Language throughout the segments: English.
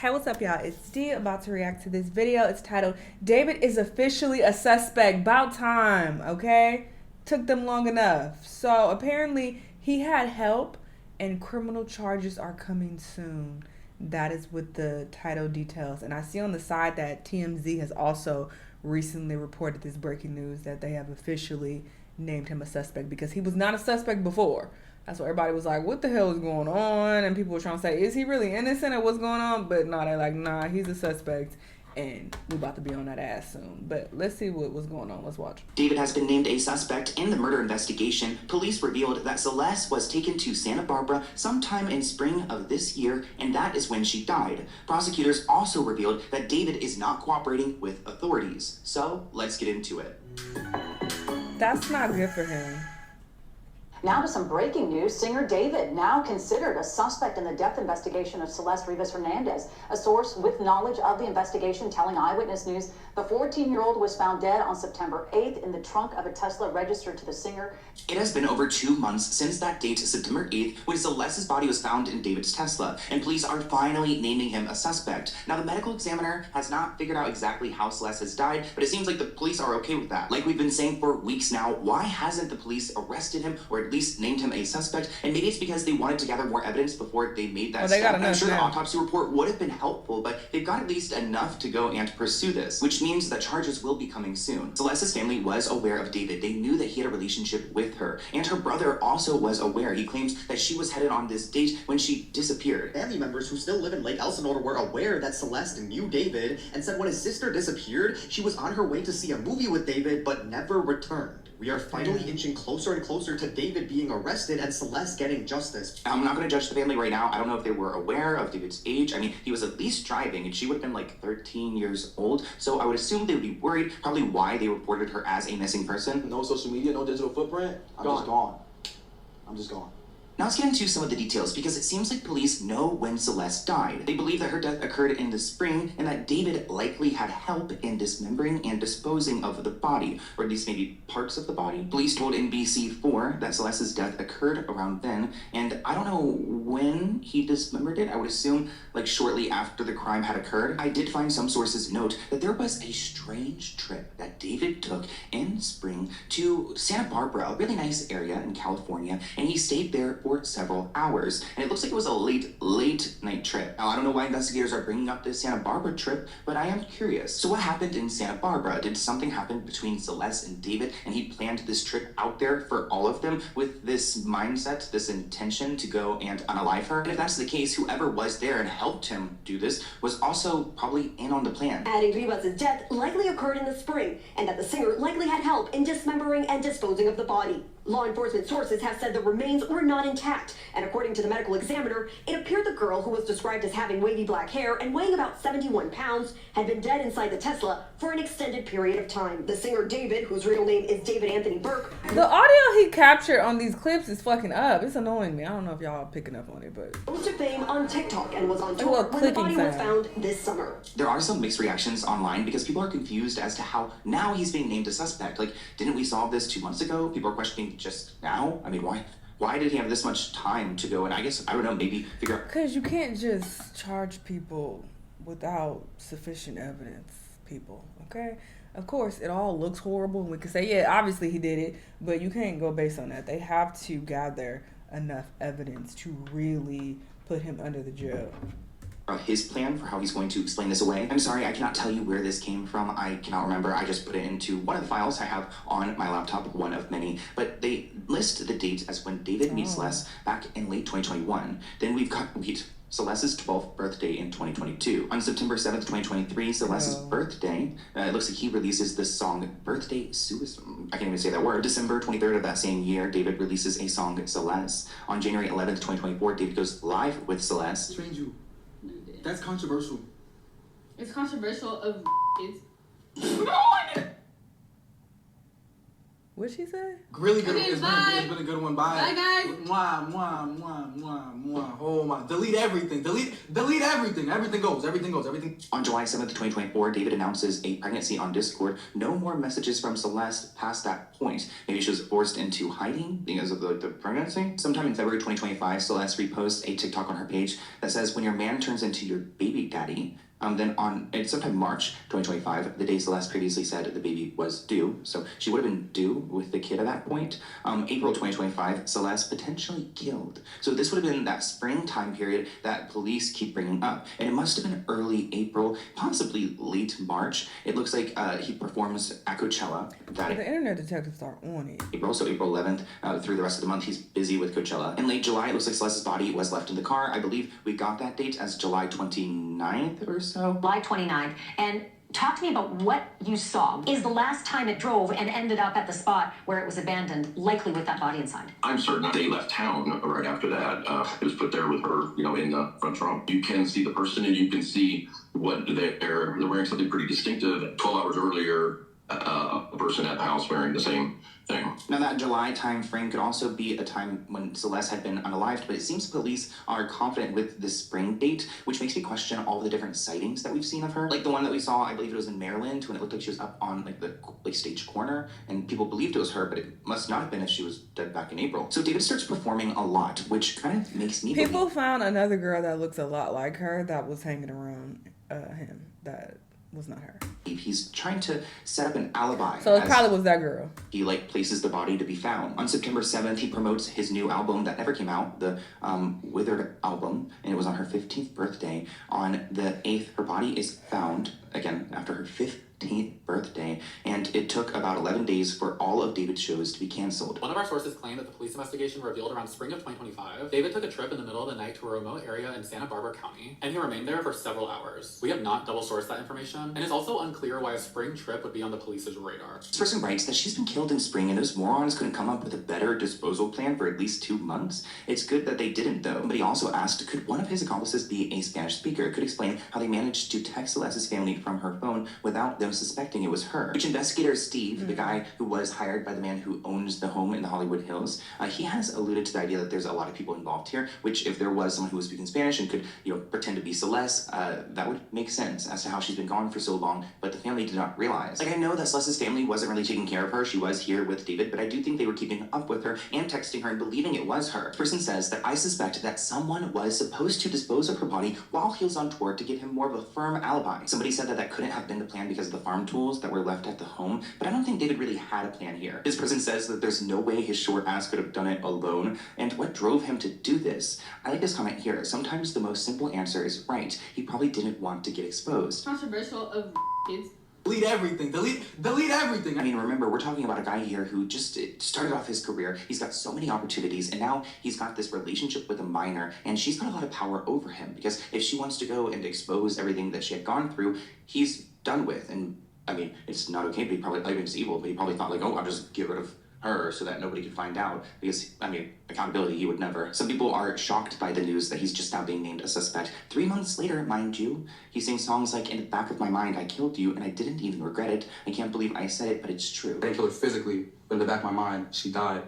Hey, what's up, y'all? It's D about to react to this video. It's titled, David is officially a suspect. About time, okay? Took them long enough. So apparently he had help and criminal charges are coming soon. That is what the title details. And I see on the side that TMZ has also recently reported this breaking news that they have officially named him a suspect because he was not a suspect before. That's why everybody was like, what the hell is going on? And people were trying to say, is he really innocent or what's going on? But no, they're like, nah, he's a suspect. And we're about to be on that ass soon. But let's see what was going on. Let's watch. David has been named a suspect in the murder investigation. Police revealed that Celeste was taken to Santa Barbara sometime in spring of this year, and that is when she died. Prosecutors also revealed that David is not cooperating with authorities. So let's get into it. That's not good for him. Now to some breaking news. Singer David now considered a suspect in the death investigation of Celeste Rivas-Hernandez. A source with knowledge of the investigation telling Eyewitness News the 14-year-old was found dead on September 8th in the trunk of a Tesla registered to the singer. It has been over 2 months since that date, September 8th, when Celeste's body was found in David's Tesla, and police are finally naming him a suspect. Now, the medical examiner has not figured out exactly how Celeste has died, but it seems like the police are okay with that. Like we've been saying for weeks now, why hasn't the police arrested him or at least named him a suspect? And maybe it's because they wanted to gather more evidence before they made that step. I'm sure the autopsy report would have been helpful, but they've got at least enough to go and pursue this, which means that charges will be coming soon. Celeste's family was aware of David. They knew that he had a relationship with her, and her brother also was aware. He claims that she was headed on this date when she disappeared. Family members who still live in Lake Elsinore were aware that Celeste knew David and said when his sister disappeared, she was on her way to see a movie with David but never returned. We are finally inching closer and closer to David being arrested and Celeste getting justice. I'm not going to judge the family right now. I don't know if they were aware of David's age. I mean, he was at least driving, and she would have been like 13 years old. So I would assume they would be worried, probably why they reported her as a missing person. No social media, no digital footprint. I'm just gone. Now let's get into some of the details, because it seems like police know when Celeste died. They believe that her death occurred in the spring and that David likely had help in dismembering and disposing of the body, or at least maybe parts of the body. Police told NBC4 that Celeste's death occurred around then, and I don't know when he dismembered it. I would assume like shortly after the crime had occurred. I did find some sources note that there was a strange trip that David took in spring to Santa Barbara, a really nice area in California, and he stayed there for several hours, and it looks like it was a late night trip. Now, I don't know why investigators are bringing up this Santa Barbara trip, but I am curious. So what happened in Santa Barbara? Did something happen between Celeste and David, and he planned this trip out there for all of them with this mindset, this intention to go and unalive her? And if that's the case, whoever was there and helped him do this was also probably in on the plan. Adding Rivas' death likely occurred in the spring, and that the singer likely had help in dismembering and disposing of the body. Law enforcement sources have said the remains were not intact, and according to the medical examiner, it appeared the girl, who was described as having wavy black hair and weighing about 71 pounds, had been dead inside the Tesla for an extended period of time. The singer David, whose real name is David Anthony Burke. The audio he captured on these clips is fucking up. It's annoying me. I don't know if y'all are picking up on it, but Rose to fame on TikTok and was on tour when the body was found this summer. There are some mixed reactions online because people are confused as to how now he's being named a suspect. Like, didn't we solve this 2 months ago? People are questioning just now. I mean, why did he have this much time to go? And I guess, I don't know, maybe figure out. Because you can't just charge people without sufficient evidence, people, okay? Of course, it all looks horrible, and we can say, yeah, obviously he did it, but you can't go based on that. They have to gather enough evidence to really put him under the jail. His plan for how he's going to explain this away. I'm sorry, I cannot tell you where this came from. I cannot remember. I just put it into one of the files I have on my laptop, one of many. But they list the date as when David meets Celeste back in late 2021. Then we've got Celeste's 12th birthday in 2022. On September 7th, 2023, Celeste's birthday, it looks like he releases this song, Birthday Suicide. I can't even say that word. December 23rd of that same year, David releases a song, Celeste. On January 11th, 2024, David goes live with Celeste. Strange you. That's controversial. It's controversial of kids. What'd she say? Really good. Okay, It's been a good one. Bye. Bye, guys. Mwah, mwah, mwah, mwah, mwah. Oh my. Delete everything. Delete everything. Everything goes. On July 7th, 2024, David announces a pregnancy on Discord. No more messages from Celeste past that point. Maybe she was forced into hiding because of the pregnancy. Sometime in February 2025, Celeste reposts a TikTok on her page that says, when your man turns into your baby daddy, then it's sometime March 2025, the day Celeste previously said the baby was due, so she would have been due with the kid at that point. April 2025, Celeste potentially killed. So this would have been that spring time period that police keep bringing up, and it must have been early April, possibly late March. It looks like he performs at Coachella. The internet detectives are on it. April 11th through the rest of the month, he's busy with Coachella. In late July, it looks like Celeste's body was left in the car. I believe we got that date as July 29th or so. July 29th. And talk to me about what you saw. Is the last time it drove and ended up at the spot where it was abandoned, likely with that body inside? I'm certain they left town right after that. It was put there with her, in the front row. You can see the person and you can see what they're wearing something pretty distinctive. 12 hours earlier, a person at the house wearing the same thing. Now that July time frame could also be a time when Celeste had been unalived, but it seems police are confident with the spring date, which makes me question all the different sightings that we've seen of her. Like the one that we saw, I believe it was in Maryland, when it looked like she was up on the stage corner, and people believed it was her, but it must not have been if she was dead back in April. So David starts performing a lot, which kind of makes me People found another girl that looks a lot like her that was hanging around him. That was not her. He's trying to set up an alibi. So it probably was that girl. He places the body to be found. On September 7th, he promotes his new album that never came out, the Withered album, and it was on her 15th birthday. On the 8th, her body is found, again, after her 15th birthday, and it took about 11 days for all of David's shows to be canceled. One of our sources claimed that the police investigation revealed around spring of 2025, David took a trip in the middle of the night to a remote area in Santa Barbara County, and he remained there for several hours. We have not double-sourced that information, and it's also unclear why a spring trip would be on the police's radar. This person writes that she's been killed in spring, and those morons couldn't come up with a better disposal plan for at least 2 months. It's good that they didn't, though. But he also asked, could one of his accomplices be a Spanish speaker? It could explain how they managed to text Celeste's family from her phone without them suspecting it was her. Which investigator Steve, the guy who was hired by the man who owns the home in the Hollywood Hills, he has alluded to the idea that there's a lot of people involved here, which if there was someone who was speaking Spanish and could, pretend to be Celeste, that would make sense as to how she's been gone for so long, but the family did not realize. I know that Celeste's family wasn't really taking care of her. She was here with David, but I do think they were keeping up with her and texting her and believing it was her. This person says that I suspect that someone was supposed to dispose of her body while he was on tour to give him more of a firm alibi. Somebody said that couldn't have been the plan because of the farm tools that were left at the home, but I don't think David really had a plan here. This person says that there's no way his short ass could have done it alone, and what drove him to do this? I like this comment here. Sometimes the most simple answer is right. He probably didn't want to get exposed. Controversial of kids. Delete everything. Delete everything. I mean, remember, we're talking about a guy here who just started off his career. He's got so many opportunities, and now he's got this relationship with a minor, and she's got a lot of power over him, because if she wants to go and expose everything that she had gone through, he's done with. And I mean, it's not okay, but he probably, it's evil, but he probably thought I'll just get rid of her so that nobody could find out, because, accountability, he would never. Some people are shocked by the news that he's just now being named a suspect. 3 months later, mind you, he sings songs like, in the back of my mind, I killed you, and I didn't even regret it. I can't believe I said it, but it's true. I didn't kill her physically, but in the back of my mind, she died.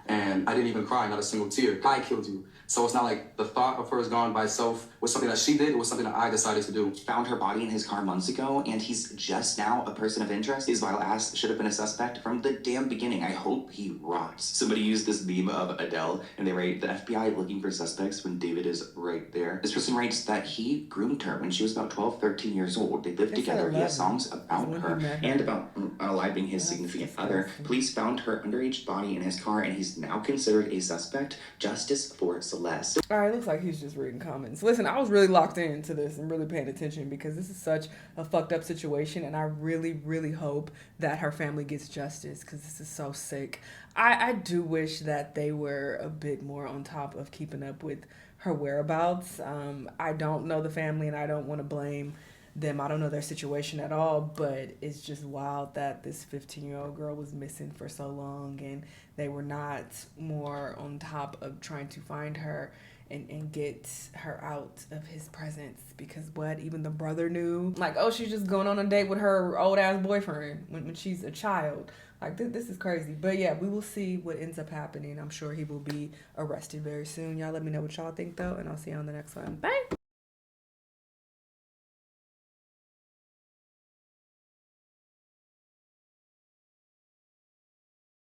And I didn't even cry, not a single tear. I killed you. So it's not like the thought of her is gone by itself was something that she did. It was something that I decided to do. Found her body in his car months ago, and he's just now a person of interest. His vile ass should have been a suspect from the damn beginning. I hope he rots. Somebody used this meme of Adele, and they write, the FBI looking for suspects when David is right there. This person writes that he groomed her when she was about 12, 13 years old. They lived together. He has songs about her and about unaliving his significant other. Police found her underage body in his car, and he's now considered a suspect. Justice for Celeste. All right, looks like he's just reading comments. Listen, I was really locked into this and really paying attention because this is such a fucked up situation, and I really, really hope that her family gets justice because this is so sick. I do wish that they were a bit more on top of keeping up with her whereabouts. I don't know the family, and I don't want to blame them. I don't know their situation at all, but it's just wild that this 15-year-old girl was missing for so long, and they were not more on top of trying to find her and get her out of his presence, because even the brother knew, she's just going on a date with her old ass boyfriend when she's a child. Like, this is crazy. But yeah, we will see what ends up happening. I'm sure he will be arrested very soon. Y'all let me know what y'all think, though, and I'll see you on the next one. Bye.